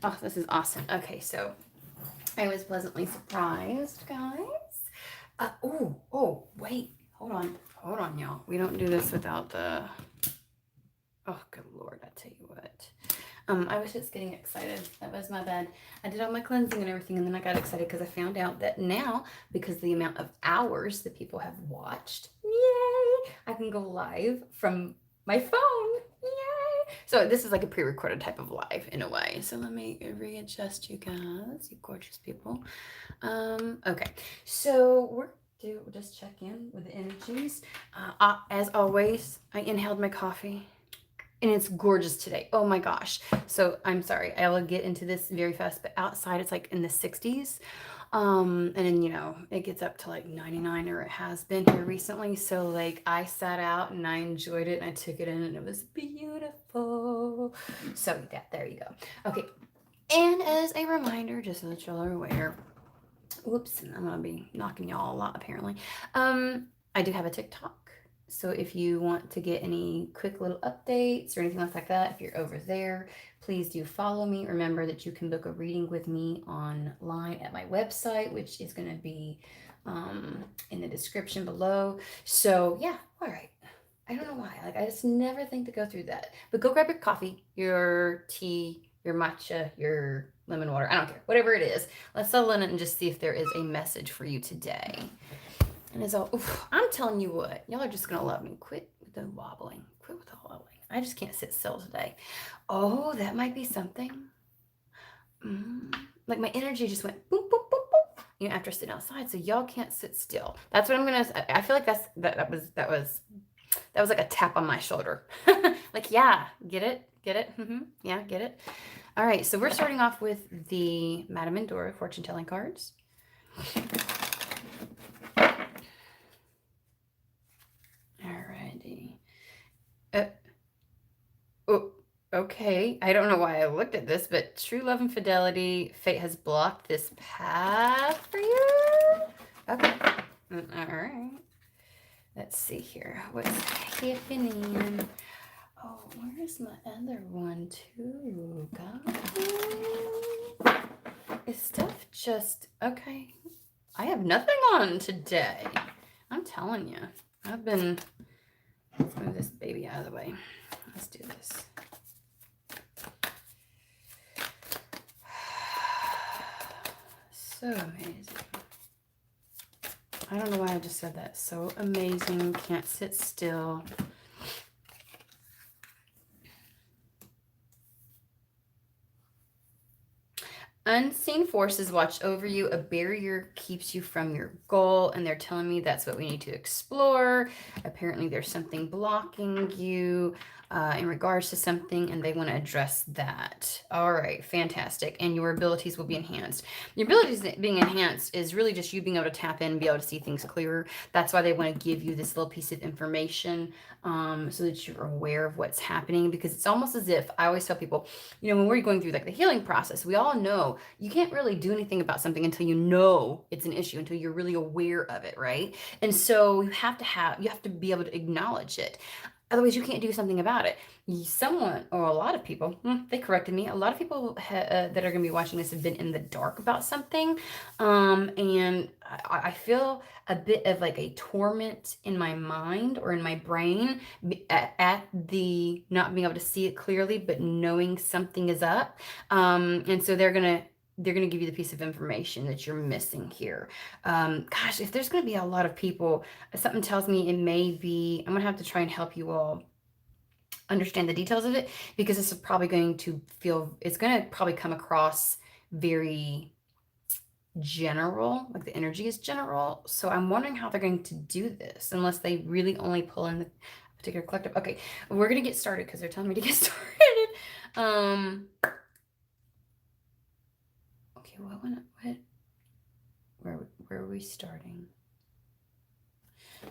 Oh, this is awesome. Okay, so I was pleasantly surprised, guys. Wait. Hold on, y'all. We don't do this without the. Oh, good Lord, I tell you what. I was just getting excited. That was my bad. I did all my cleansing and everything, and then I got excited because I found out that now, because the amount of hours that people have watched, yay, I can go live from my phone. Yay! So this is like a pre-recorded type of live in a way. So let me readjust you guys, you gorgeous people. Okay. So we'll just check in with the energies. As always, I inhaled my coffee and it's gorgeous today. Oh my gosh. So I'm sorry. I will get into this very fast, but outside it's like in the 60s. And then, it gets up to like 99, or it has been here recently. So like I sat out and I enjoyed it and I took it in and it was beautiful. So yeah, there you go. Okay. And as a reminder, just so that y'all are aware, whoops, I'm gonna be knocking y'all a lot apparently. I do have a TikTok. So if you want to get any quick little updates or anything like that, if you're over there, please do follow me. Remember that you can book a reading with me online at my website, which is going to be in the description below. So yeah, all right. I don't know why. Like I just never think to go through that. But go grab your coffee, your tea, your matcha, your lemon water. I don't care. Whatever it is. Let's settle in it and just see if there is a message for you today. And it's all, oof, I'm telling you what, y'all are just going to love me. Quit with the wobbling. Quit with the wobbling. I just can't sit still today. Oh, that might be something. Like my energy just went boop, boop, boop, boop, after sitting outside. So y'all can't sit still. That's what I'm going to, I feel like that was like a tap on my shoulder. Like, yeah, get it? Get it? Yeah, get it? All right, so we're starting off with the Madame Endora fortune telling cards. Alrighty. Oh, okay. I don't know why I looked at this, but true love and fidelity, fate has blocked this path for you. Okay. All right. Let's see here. What's happening? Oh, where's my other one too, guys? Is stuff just okay? I have nothing on today. I'm telling you. Let's move this baby out of the way. Let's do this. So amazing. I don't know why I just said that. So amazing. Can't sit still. Unseen forces watch over you. A barrier keeps you from your goal, and they're telling me that's what we need to explore. Apparently, there's something blocking you in regards to something, and they want to address that. All right, fantastic. And your abilities will be enhanced. Your abilities being enhanced is really just you being able to tap in and be able to see things clearer. That's why they want to give you this little piece of information so that you're aware of what's happening, because it's almost as if I always tell people, when we're going through like the healing process, we all know you can't really do anything about something until you know it's an issue, until you're really aware of it, right? And so you have to be able to acknowledge it. Otherwise, you can't do something about it. Someone, or a lot of people, they corrected me. A lot of people that are going to be watching this have been in the dark about something. And I feel a bit of like a torment in my mind or in my brain at the not being able to see it clearly, but knowing something is up. And so they're going to give you the piece of information that you're missing here. Gosh, if there's going to be a lot of people, something tells me it may be, I'm going to have to try and help you all understand the details of it, because this is probably it's going to probably come across very general, like the energy is general. So I'm wondering how they're going to do this, unless they really only pull in the particular collective. Okay, we're going to get started because they're telling me to get started. Okay, where are we starting?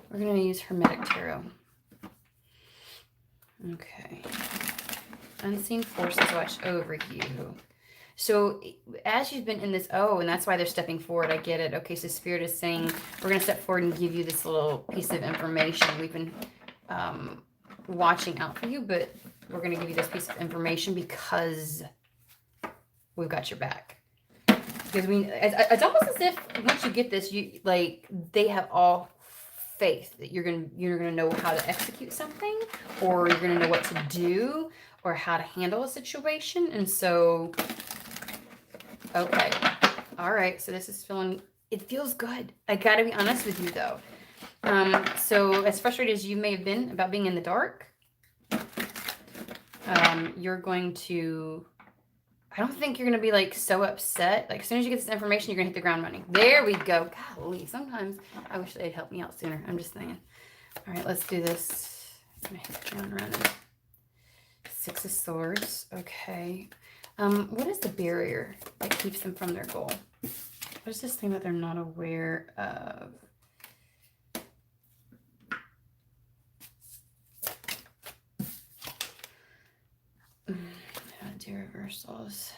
We're going to use Hermetic Tarot. Okay. Unseen forces watch over you. So as you've been in this, and that's why they're stepping forward. I get it. Okay, so Spirit is saying, we're going to step forward and give you this little piece of information. We've been watching out for you, but we're going to give you this piece of information because we've got your back. Because it's almost as if once you get this, you like they have all faith that you're gonna know how to execute something, or you're gonna know what to do, or how to handle a situation. And so, okay, all right. So this is feeling. It feels good. I gotta be honest with you though. So as frustrated as you may have been about being in the dark, you're going to. I don't think you're going to be like so upset. Like as soon as you get this information, you're going to hit the ground running. There we go. Golly, sometimes I wish they'd help me out sooner. I'm just saying. All right, let's do this. I'm going to hit the ground running. 6 of Swords. Okay. What is the barrier that keeps them from their goal? What is this thing that they're not aware of? Do reversals.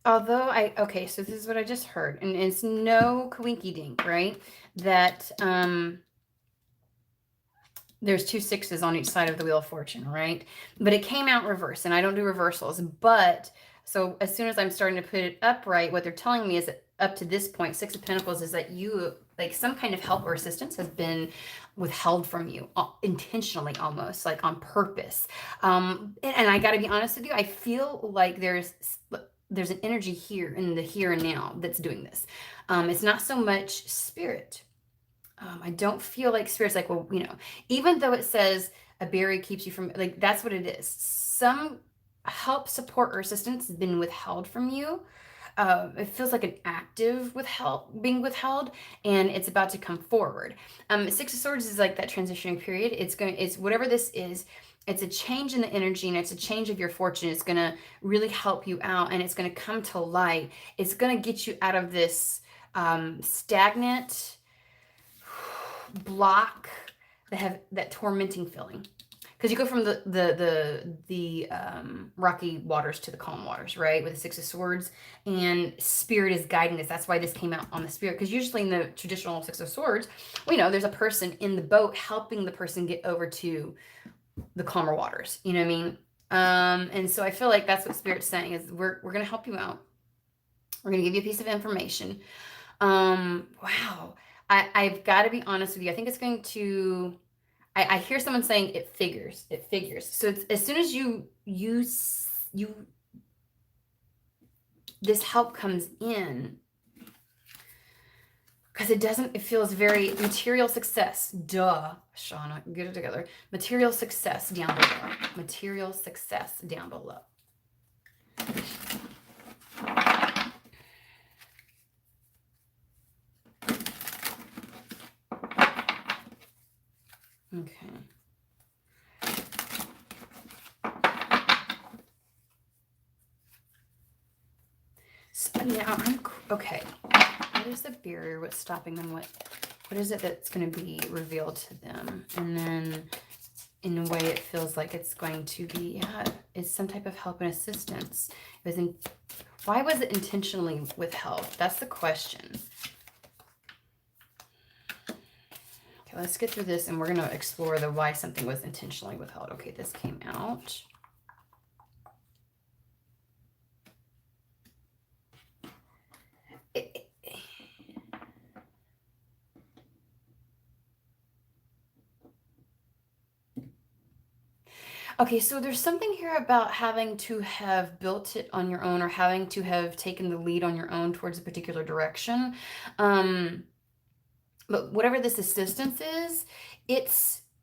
Although okay, so this is what I just heard, and it's no coinky dink, right? That there's 2 6s on each side of the Wheel of Fortune, right? But it came out reverse, and I don't do reversals. But so as soon as I'm starting to put it upright, what they're telling me is that up to this point, 6 of Pentacles is that you, like some kind of help or assistance has been withheld from you intentionally, almost like on purpose. And I got to be honest with you, I feel like there's an energy here in the here and now that's doing this. It's not so much spirit. I don't feel like spirit's like, well, even though it says a barrier keeps you from, like, that's what it is. Some help, support, or assistance has been withheld from you. It feels like an active being withheld, and it's about to come forward. 6 of Swords is like that transitioning period. It's whatever this is. It's a change in the energy, and it's a change of your fortune. It's going to really help you out, and it's going to come to light. It's going to get you out of this stagnant block that tormenting feeling. Because you go from the rocky waters to the calm waters, right? With the 6 of Swords, and spirit is guiding this. That's why this came out on the spirit. Because usually in the traditional 6 of Swords, we know there's a person in the boat helping the person get over to the calmer waters. You know what I mean? And so I feel like that's what spirit's saying is we're going to help you out. We're going to give you a piece of information. Wow. I've got to be honest with you. I think it's going to. I hear someone saying it figures. It figures. So it's, as soon as you this help comes in, because it feels very material success. Duh, Shauna, get it together. Material success down below. Material success down below. Okay. So now okay. What is the barrier? What's stopping them? What is it that's going to be revealed to them? And then in a way it feels like it's going to be, it's some type of help and assistance. Why was it intentionally withheld? That's the question. Let's get through this, and we're going to explore the why something was intentionally withheld. Okay, this came out. Okay, so there's something here about having to have built it on your own, or having to have taken the lead on your own towards a particular direction. But whatever this assistance is, it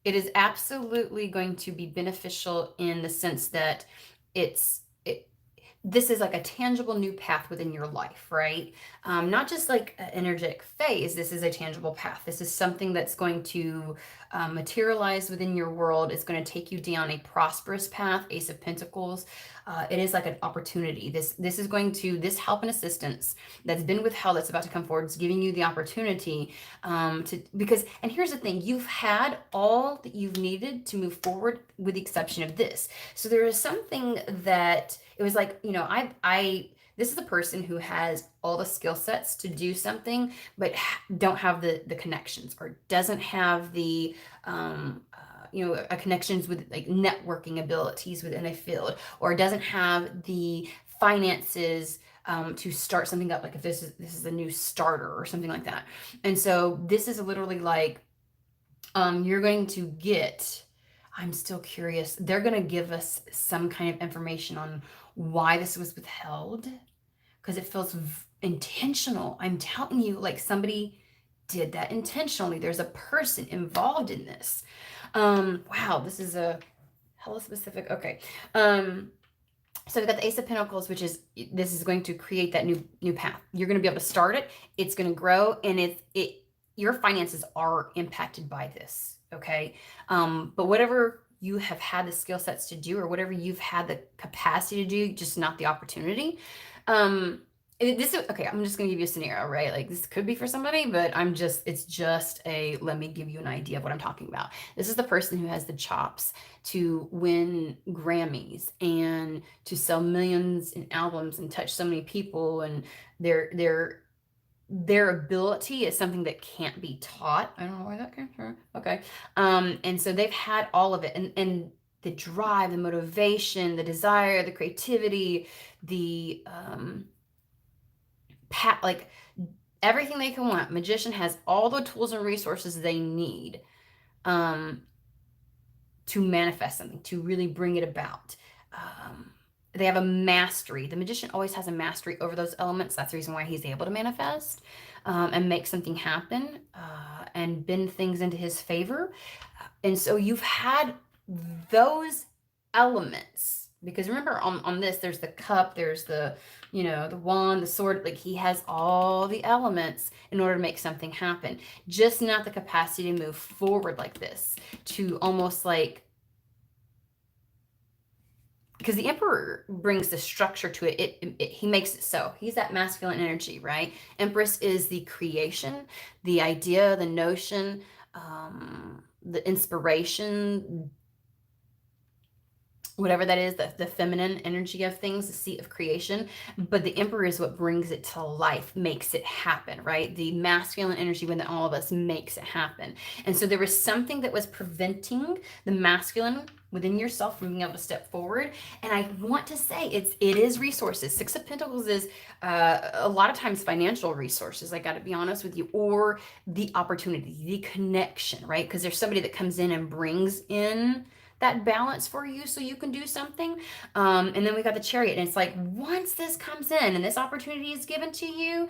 is absolutely going to be beneficial in the sense that this is like a tangible new path within your life, right? Not just like an energetic phase. This is a tangible path. This is something that's going to materialize within your world. It's going to take you down a prosperous path. Ace of Pentacles. It is like an opportunity. This is going to, this help and assistance that's been withheld, that's about to come forward, is giving you the opportunity because, and here's the thing, you've had all that you've needed to move forward with the exception of this. So there is something that, it was like, this is a person who has all the skill sets to do something, but don't have the connections, or doesn't have the a connections with like networking abilities within a field, or doesn't have the finances to start something up, like if this is a new starter or something like that. And so this is literally like you're going to get, I'm still curious, they're going to give us some kind of information on why this was withheld, because it feels intentional. I'm telling you, like somebody did that intentionally. There's a person involved in this. Wow, this is a hella specific. Okay. So we've got the Ace of Pentacles, which is, this is going to create that new path. You're going to be able to start it. It's going to grow, and your finances are impacted by this. Okay. But whatever you have had the skill sets to do, or whatever you've had the capacity to do, just not the opportunity. This is okay. I'm just gonna give you a scenario, right? Like this could be for somebody, but it's just let me give you an idea of what I'm talking about. This is the person who has the chops to win Grammys and to sell millions in albums and touch so many people, and their ability is something that can't be taught. I don't know why that came through. Okay. And so they've had all of it, and the drive, the motivation, the desire, the creativity, the like everything they can want. Magician has all the tools and resources they need to manifest something, to really bring it about. They have a mastery. The magician always has a mastery over those elements. That's the reason why he's able to manifest and make something happen and bend things into his favor. And so you've had those elements, because remember on this, there's the cup, there's the the wand, the sword. Like he has all the elements in order to make something happen, just not the capacity to move forward like this, to almost like, because the Emperor brings the structure to it. He makes it so. He's that masculine energy, right? Empress is the creation, the idea, the notion, the inspiration, whatever that is, the feminine energy of things, the seat of creation. But the Emperor is what brings it to life, makes it happen, right? The masculine energy within all of us makes it happen. And so there was something that was preventing the masculine within yourself from being able to step forward. And I want to say it is resources. Six of Pentacles is a lot of times financial resources, I got to be honest with you, or the opportunity, the connection, right? Because there's somebody that comes in and brings in that balance for you so you can do something. And then we got the Chariot, and it's like, once this comes in and this opportunity is given to you,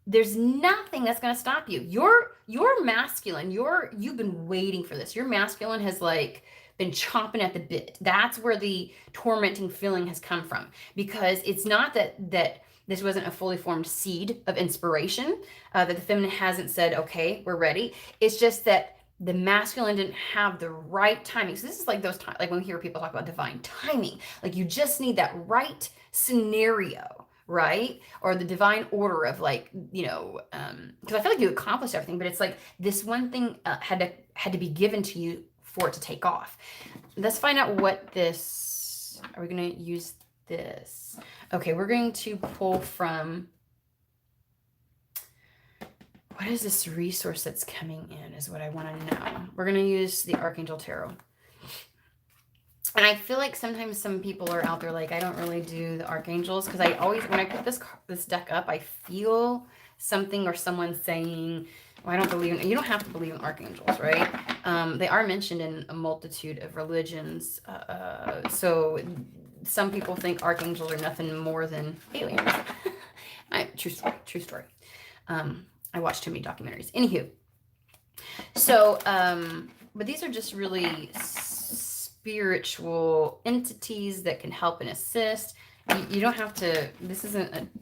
there's nothing that's going to stop you. You're masculine. You've been waiting for this. Your masculine has like been chomping at the bit. That's where the tormenting feeling has come from, because it's not that this wasn't a fully formed seed of inspiration, that the feminine hasn't said, okay, we're ready. It's just that the masculine didn't have the right timing. So this is like those times, like when we hear people talk about divine timing, like you just need that right scenario, right? Or the divine order of like, because I feel like you accomplished everything, but it's like this one thing had to be given to you for it to take off. Let's find out what this, are we going to use this? Okay, we're going to pull from, what is this resource that's coming in is what I want to know. We're going to use the Archangel Tarot. And I feel like sometimes some people are out there like, I don't really do the archangels, because I always, when I put this deck up, I feel something or someone saying, well, I don't believe in, you don't have to believe in archangels, right? They are mentioned in a multitude of religions. So some people think archangels are nothing more than aliens. True story. I watched too many documentaries. Anywho. So, but these are just really spiritual entities that can help and assist. You don't have to, this isn't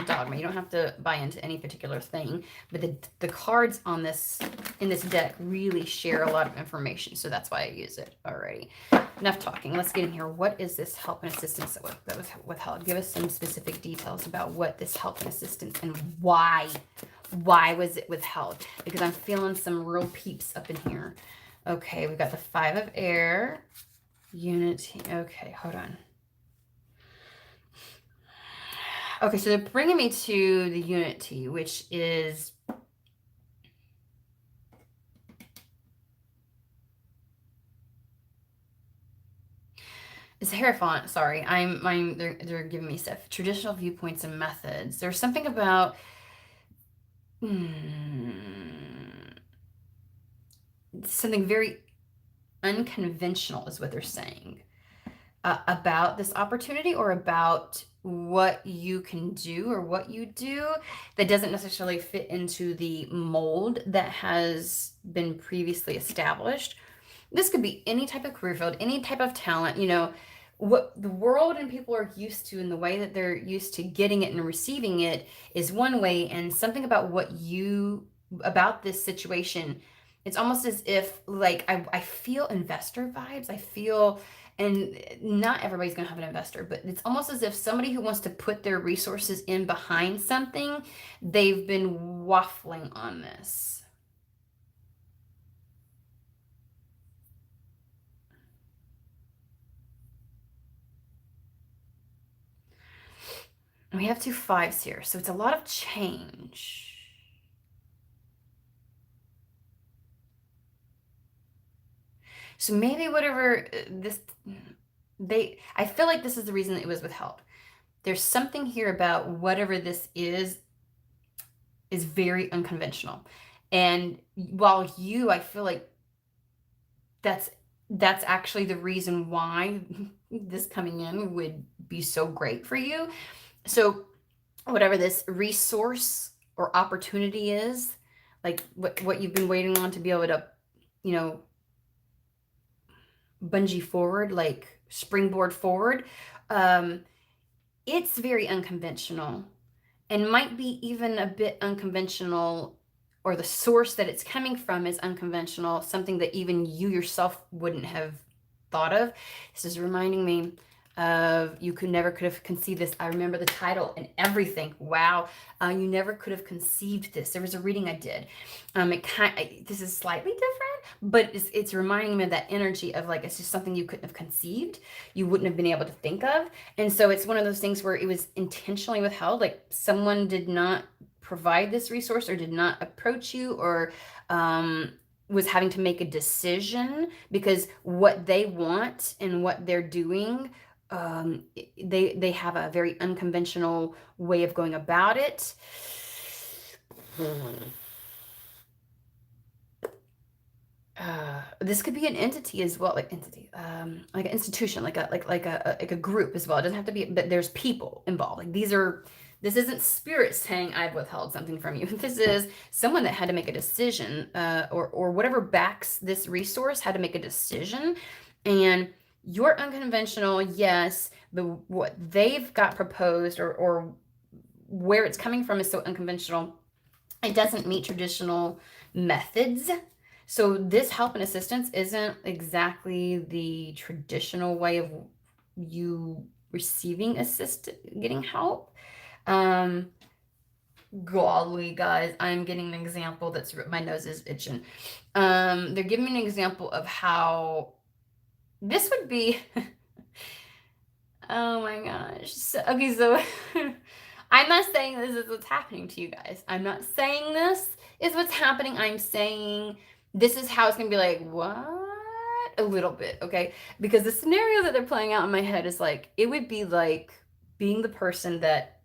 dogma. You don't have to buy into any particular thing, but the cards on this, in this deck, really share a lot of information. So that's why I use it already. Enough talking. Let's get in here. What is this help and assistance that was withheld? Give us some specific details about what this help and assistance, and why was it withheld? Because I'm feeling some real peeps up in here. Okay, we've got the Five of Air, Unity. Okay, hold on. Okay, so they're bringing me to the Unity, which is It's Hierophant, sorry. They're giving me stuff. Traditional viewpoints and methods. There's something about something very unconventional is what they're saying about this opportunity or about what you can do or what you do that doesn't necessarily fit into the mold that has been previously established. This could be any type of career field, any type of talent, what the world and people are used to and the way that they're used to getting it and receiving it is one way, and something about about this situation, it's almost as if like I feel investor vibes. I feel, and not everybody's gonna have an investor, but it's almost as if somebody who wants to put their resources in behind something, they've been waffling on this. We have 2 5s here, so it's a lot of change. So maybe whatever I feel like this is the reason that it was withheld. There's something here about whatever this is very unconventional. And while I feel like that's actually the reason why this coming in would be so great for you. So whatever this resource or opportunity is, like what you've been waiting on to be able to, you know, bungee forward, like springboard forward, it's very unconventional and might be even a bit unconventional, or the source that it's coming from is unconventional, something that even you yourself wouldn't have thought of. This is reminding me of You Could Never Could Have Conceived This. I remember the title and everything. Wow. You never could have conceived this. There was a reading I did. This is slightly different, but it's reminding me of that energy of like, it's just something you couldn't have conceived. You wouldn't have been able to think of. And so it's one of those things where it was intentionally withheld. Like someone did not provide this resource or did not approach you, or was having to make a decision because what they want and what they're doing, they have a very unconventional way of going about it. This could be an entity as well, like like an institution, like a group as well. It doesn't have to be, but there's people involved. Like this isn't spirit saying I've withheld something from you. This is someone that had to make a decision, or whatever backs this resource had to make a decision, and you're unconventional, yes, but what they've got proposed, or where it's coming from is so unconventional, it doesn't meet traditional methods. So this help and assistance isn't exactly the traditional way of you receiving getting help. Golly, guys, I'm getting an example that's, my nose is itching. They're giving me an example of how this would be. Oh my gosh. Okay, so I'm not saying this is what's happening to you guys. I'm not saying this is what's happening. I'm saying this is how it's going to be like, what? A little bit, okay? Because the scenario that they're playing out in my head is like, it would be like being the person that,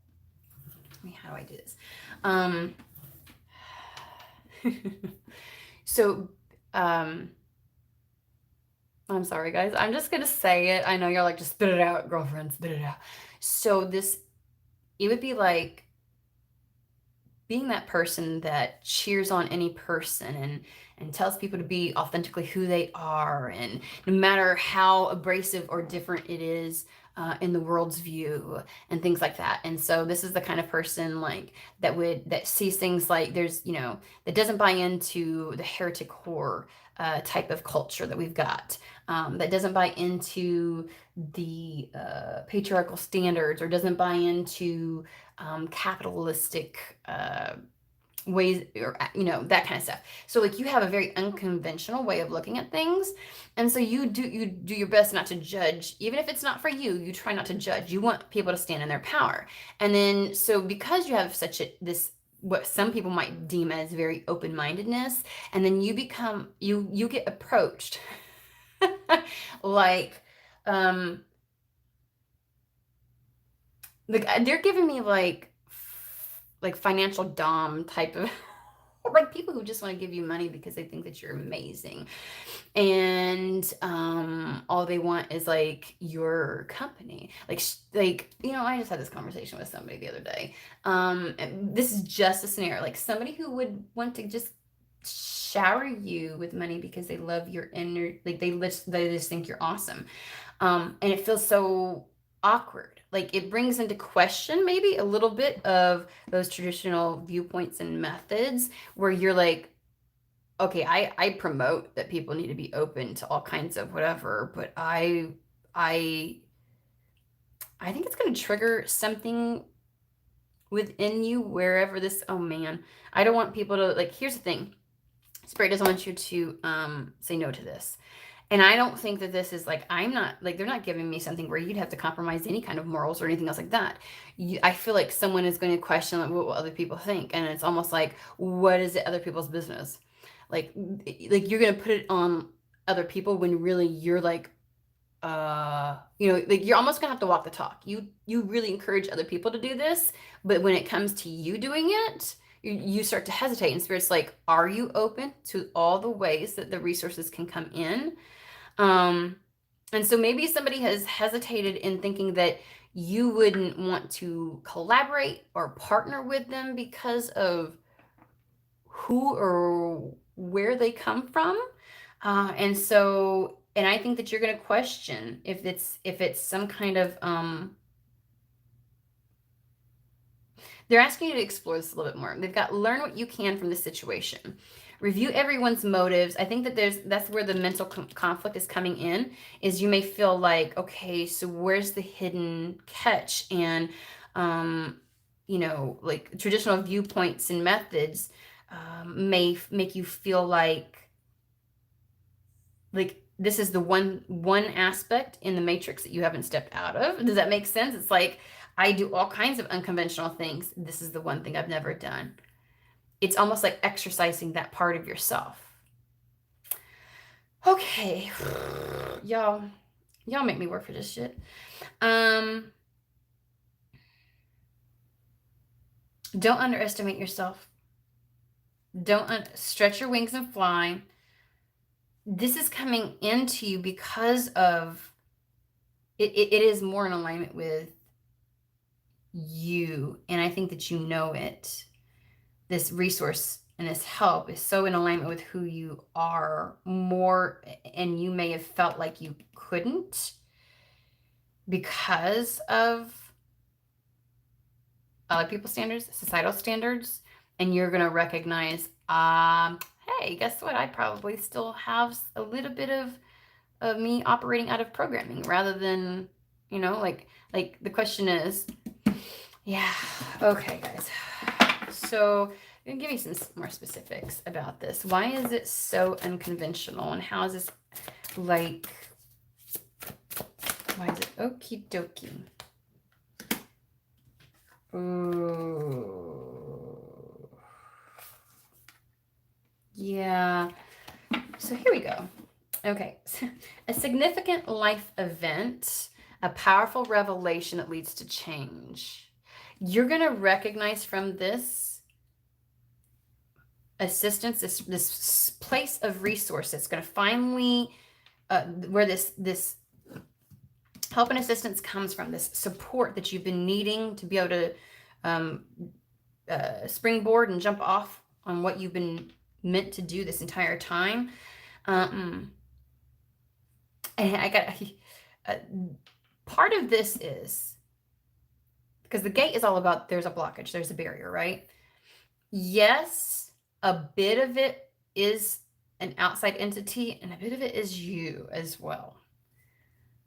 how do I do this? So, I'm sorry, guys. I'm just going to say it. I know you're like, just spit it out, girlfriend, spit it out. So it would be like being that person that cheers on any person and tells people to be authentically who they are, and no matter how abrasive or different it is in the world's view and things like that. And so this is the kind of person like that sees things like that doesn't buy into the heretic horror type of culture that we've got, that doesn't buy into the patriarchal standards, or doesn't buy into capitalistic ways, or that kind of stuff. So like you have a very unconventional way of looking at things, and so you do your best not to judge. Even if it's not for you, you try not to judge. You want people to stand in their power. And then so because you have such this what some people might deem as very open-mindedness, and then you get approached like like they're giving me like financial dom type of like people who just want to give you money because they think that you're amazing. And all they want is like your company. Like I just had this conversation with somebody the other day. And this is just a scenario, like somebody who would want to just shower you with money because they love your inner, like they just think you're awesome. And it feels so awkward. Like it brings into question maybe a little bit of those traditional viewpoints and methods where you're like, okay, I promote that people need to be open to all kinds of whatever, but I I think it's going to trigger something within you wherever this, oh man, I don't want people to, like, here's the thing. Spirit doesn't want you to say no to this. And I don't think that this is like, I'm not like, they're not giving me something where you'd have to compromise any kind of morals or anything else like that. I feel like someone is going to question like, what will other people think? And it's almost like, what is it other people's business? Like you're going to put it on other people when really you're like, like you're almost gonna have to walk the talk. You really encourage other people to do this, but when it comes to you doing it, you start to hesitate. And Spirit's like, are you open to all the ways that the resources can come in? um and so maybe somebody has hesitated in thinking that you wouldn't want to collaborate or partner with them because of who or where they come from. And I think that you're going to question if it's some kind of they're asking you to explore this a little bit more. They've got learn what you can from the situation. Review everyone's motives. I think that that's where the mental conflict is coming in. Is you may feel like, okay, so where's the hidden catch? And like traditional viewpoints and methods may make you feel like this is the one aspect in the matrix that you haven't stepped out of. Does that make sense? It's like I do all kinds of unconventional things. This is the one thing I've never done. It's almost like exercising that part of yourself. Okay. Y'all make me work for this shit. Don't underestimate yourself. Don't stretch your wings and fly. This is coming into you because of it is more in alignment with you, and I think that you know it. This resource and this help is so in alignment with who you are more, and you may have felt like you couldn't because of other people's standards, societal standards, and you're going to recognize, hey, guess what? I probably still have a little bit of me operating out of programming rather than, like the question is, yeah, okay, guys. So I'm going to give you some more specifics about this. Why is it so unconventional, and how is this like, why is it okie dokie? Ooh. Yeah. So here we go. Okay. A significant life event, a powerful revelation that leads to change. You're going to recognize from this assistance, this place of resource that's going to finally, where this help and assistance comes from, this support that you've been needing to be able to springboard and jump off on what you've been meant to do this entire time. And I got part of this is because the gate is all about there's a blockage, there's a barrier, right? Yes, a bit of it is an outside entity, and a bit of it is you as well.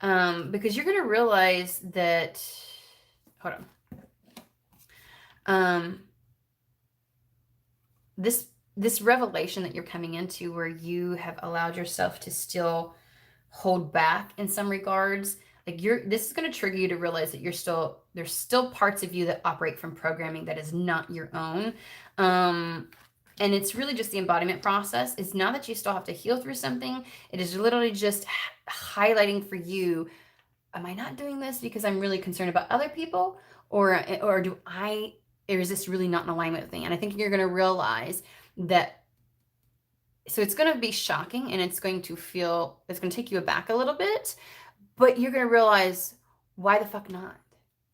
Because you're going to realize that, hold on. This revelation that you're coming into, where you have allowed yourself to still hold back in some regards, like this is going to trigger you to realize that there's still parts of you that operate from programming that is not your own. And it's really just the embodiment process. It's not that you still have to heal through something. It is literally just highlighting for you am I not doing this because I'm really concerned about other people, or is this really not in alignment with me? And I think you're going to realize that. So it's going to be shocking, and it's going to take you aback a little bit, but you're going to realize, why the fuck not?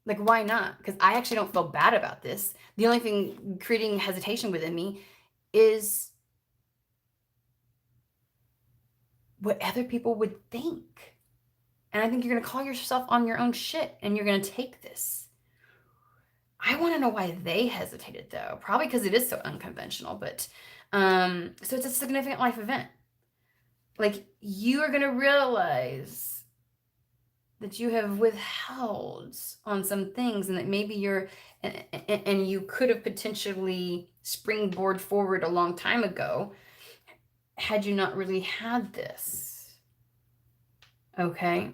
Like, why not? Because I actually don't feel bad about this. The only thing creating hesitation within me is what other people would think. And I think you're going to call yourself on your own shit, and you're going to take this. I want to know why they hesitated, though. Probably because it is so unconventional, but so it's a significant life event. Like, you are going to realize that you have withheld on some things, and that maybe and you could have potentially springboard forward a long time ago had you not really had this. Okay.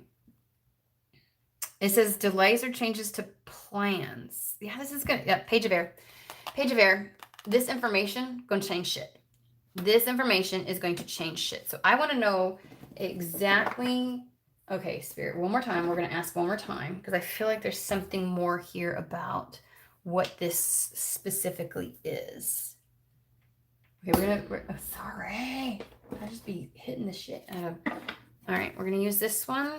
It says delays or changes to plans. Yeah, this is good. Yeah, page of air. Page of air. This information going to change shit. This information is going to change shit. So I want to know exactly. Okay, Spirit, one more time. We're going to ask one more time because I feel like there's something more here about what this specifically is. Okay, sorry. I'll just be hitting the shit out of. All right, we're going to use this one.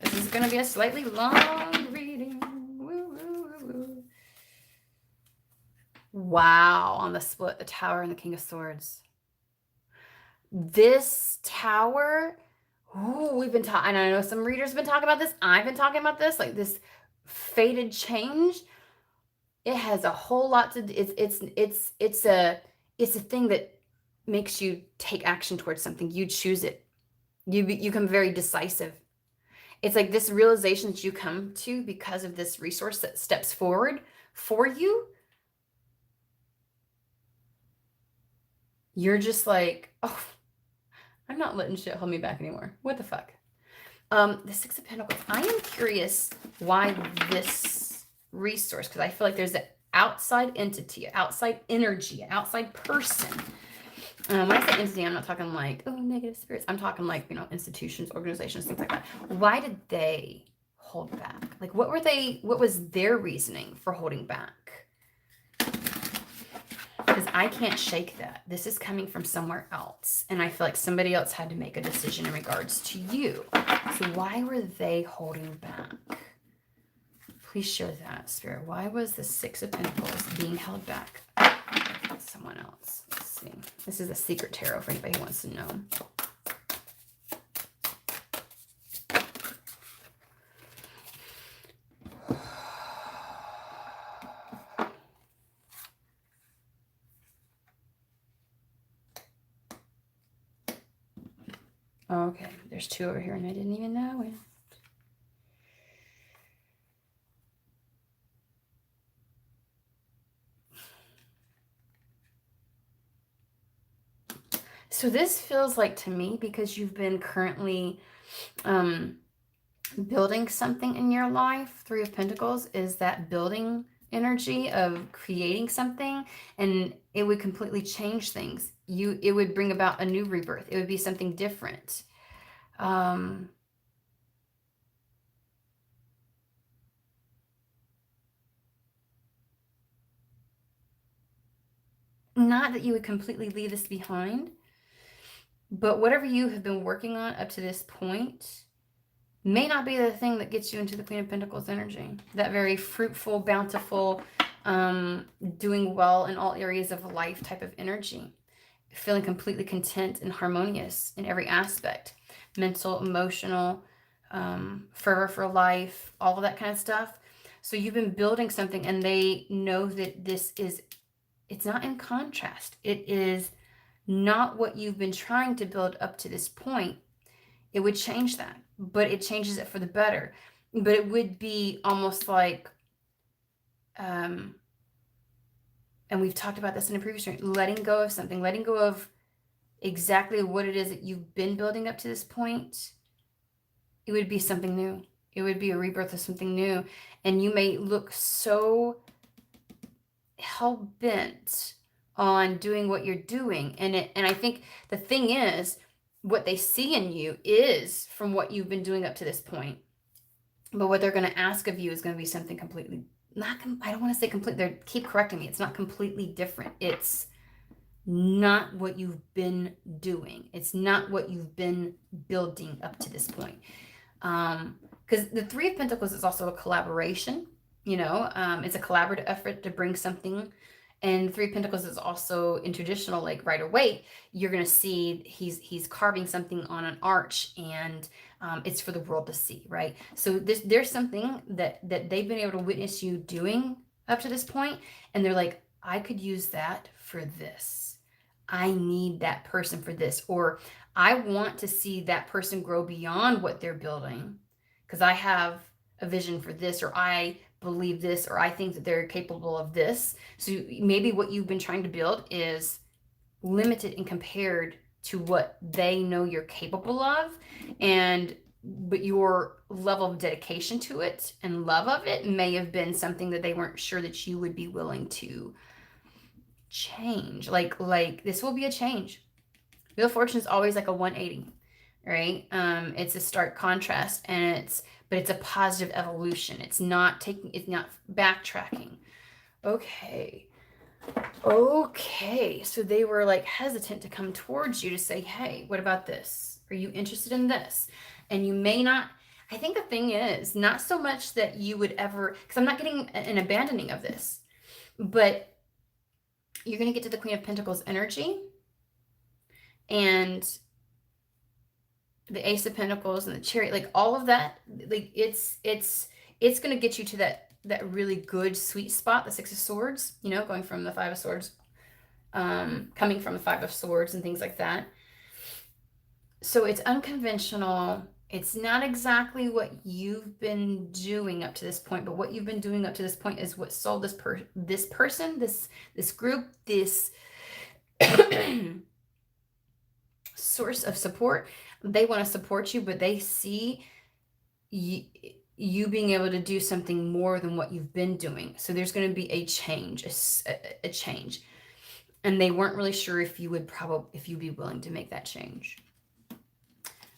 This is going to be a slightly long reading. Woo, woo, woo, woo. Wow, on the split, the Tower and the King of Swords. This Tower, we've been talking, and I know some readers have been talking about this. I've been talking about this, like this fated change. It has a whole lot to. It's a thing that makes you take action towards something. You choose it. You become very decisive. It's like this realization that you come to because of this resource that steps forward for you. You're just like, oh, I'm not letting shit hold me back anymore. What the fuck? The Six of Pentacles. I am curious why this resource, because I feel like there's an outside entity, outside energy, outside person. When I say entity, I'm not talking like, oh, negative spirits. I'm talking like, institutions, organizations, things like that. Why did they hold back? Like, what was their reasoning for holding back? Because I can't shake that. This is coming from somewhere else. And I feel like somebody else had to make a decision in regards to you. So why were they holding back? Please share that, Spirit. Why was the Six of Pentacles being held back? Someone else. Let's see. This is a secret tarot for anybody who wants to know. Okay, there's two over here and I didn't even know it. So this feels like to me, because you've been currently building something in your life, Three of Pentacles is that building energy of creating something, and it would completely change things. It would bring about a new rebirth. It would be something different. Not that you would completely leave this behind, but whatever you have been working on up to this point may not be the thing that gets you into the Queen of Pentacles energy. That very fruitful, bountiful, doing well in all areas of life type of energy. Feeling completely content and harmonious in every aspect. Mental, emotional, fervor for life, all of that kind of stuff. So you've been building something, and they know that it's not in contrast. It is not what you've been trying to build up to this point. It would change that, but it changes it for the better. But it would be almost like, and we've talked about this in a previous reading, letting go of something, letting go of exactly what it is that you've been building up to this point. It would be something new. It would be a rebirth of something new. And you may look so hell-bent on doing what you're doing. And I think the thing is, what they see in you is from what you've been doing up to this point. But what they're going to ask of you is going to be something completely, I don't want to say complete, they keep correcting me. It's not completely different. It's not what you've been doing. It's not what you've been building up to this point. Because the Three of Pentacles is also a collaboration, it's a collaborative effort to bring something. And Three of Pentacles is also in traditional, like Rider Waite, you're going to see he's carving something on an arch, and it's for the world to see, right? So there's something that they've been able to witness you doing up to this point, and they're like, I could use that for this. I need that person for this, or I want to see that person grow beyond what they're building because I have a vision for this, or I believe this, or I think that they're capable of this. So maybe what you've been trying to build is limited and compared to what they know you're capable of, but your level of dedication to it and love of it may have been something that they weren't sure that you would be willing to change. Like this will be a change. Wheel of Fortune is always like a 180, right? It's a stark contrast, but it's a positive evolution. It's not backtracking. Okay. So they were like hesitant to come towards you to say, hey, what about this? Are you interested in this? And you may not. I think the thing is not so much that you would ever, because I'm not getting an abandoning of this, but you're going to get to the Queen of Pentacles energy and the Ace of Pentacles and the Chariot, like all of that, like it's going to get you to that really good sweet spot, the Six of Swords, going from the Five of Swords, coming from the Five of Swords and things like that. So it's unconventional. It's not exactly what you've been doing up to this point, but what you've been doing up to this point is what sold this person, this group, this source of support. They want to support you, but they see you being able to do something more than what you've been doing. So there's going to be a change, a change. And they weren't really sure if you'd be willing to make that change.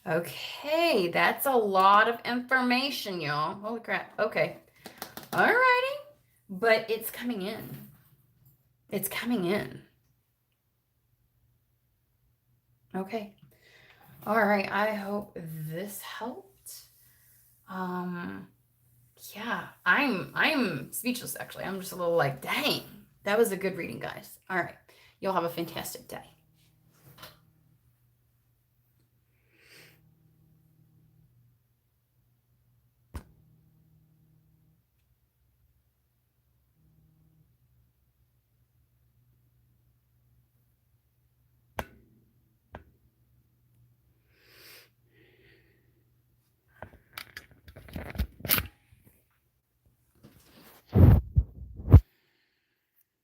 Okay, that's a lot of information, y'all. Holy crap. Okay. Alrighty. But it's coming in. It's coming in. Okay. All right. I hope this helped. Yeah, I'm speechless, actually. I'm just a little like, dang, that was a good reading, guys. All right. Y'all have a fantastic day.